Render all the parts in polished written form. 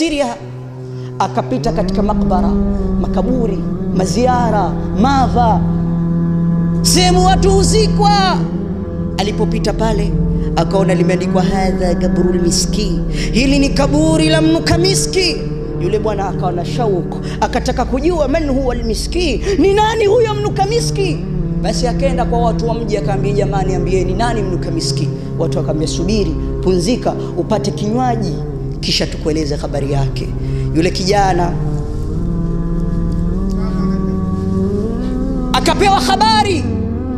Syria, akapita katika makbara, makaburi, maziara, madha, sehemu watu huzikwa. Alipopita pale akaona limeandikwa hadha kaburul miski, hili ni kaburi la mnuka miski. Yule bwana akawa na shauku, akataka kujua man huwa almiski, ni nani huyo mnuka miski. Basi akaenda kwa watu wa mji akaambia, jamani, ambieni nani mnuka miski. Watu wakaambia, subiri, punzika, upate kinywaji kisha tukueleze habari yake. Yule kijana akapewa habari.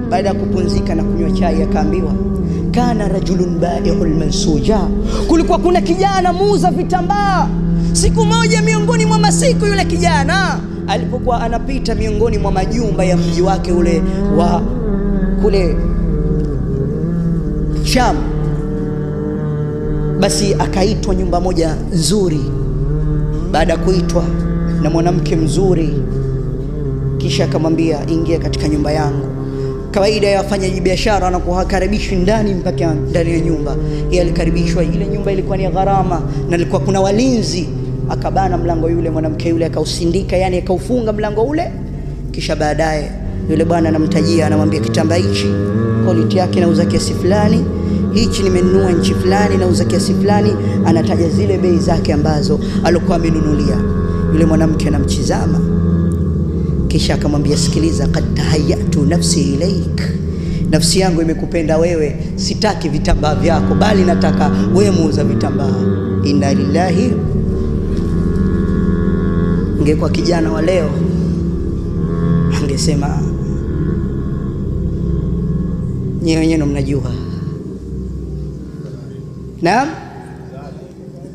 Baada ya kupunzika na kunywa chai, akaambiwa kana rajulun bai'ul mansuja, kulikuwa kuna kijana muuza vitambaa. Siku moja miongoni mwa masiku, yule kijana alipokuwa anapita miongoni mwa majumba ya mji wake ule wa kule Sham, basi akaitwa nyumba moja nzuri. Baada ya kuitwa na mwanamke mzuri, kisha akamwambia, ingia katika nyumba yangu. Kawaida ya wafanyaji biashara na kukaribishwa ndani mpaka ndani ya nyumba. Yeye alikaribishwa. Ile nyumba ilikuwa ni gharama na ilikuwa kuna walinzi. Akabana mlango yule mwanamke yule, akausindika, yani akaufunga mlango ule. Kisha baadaye yule bwana anamtajia, anamwambia, kitambaa hichi quality yake nauza kiasi fulani, hichi nimenunua nchi fulani nauza kiasi fulani. Anataja zile bei zake ambazo alikuwa amenunulia. Yule mwanamke anamtizama, kisha akamwambia, sikiliza, qad tahayyatu nafsi ilaik, nafsi yangu imekupenda wewe, sitaki vitambaa vyako, bali nataka wewe muuza vitambaa. Inna lillahi. Ingekuwa kijana wa leo angesema, nyewe wenyewe mnajua, naam,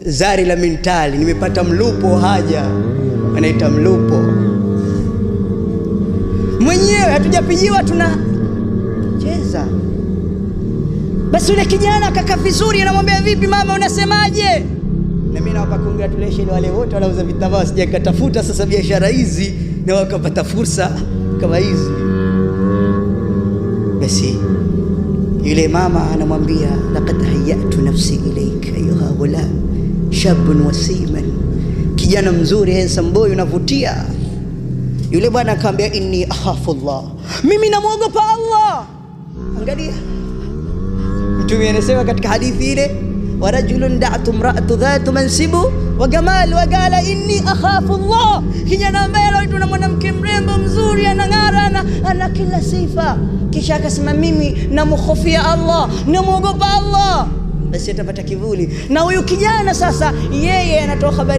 zari la mentali, nimepata mlupo haja, anaita mlupo mwenyewe, hatujapigiwa, tunacheza. Basi yule kijana akakaa vizuri, anamwambia, vipi mama, unasemaje? Na mimi nawapa congratulations wale wote wanauza vitambaa, sijakatafuta sasa biashara hizi na wakapata fursa kama hizi. Basi yule mama anamwambia, laqad hayyatu nafsi ilayka ayuha ghulam shabun wasiman, kijana mzuri, handsome boy, unavutia. Yule bwana akamwambia, inni akhafu Allah, mimi namuogopa Allah. Angalia, Mtume anasema katika hadithi ile, wa rajulun da'atu imra'atu dhatu mansibu wa jamal wa qala inni akhafu Allah, kijana ambaye anaitwa na mwanamke mrembo mzuri, anang'ara, ana kila sifa, kisha akasema, mimi namkhofia Allah, namuogopa Allah. Basi atapata kivuli. Na huyu kijana sasa, yeye anatoa habari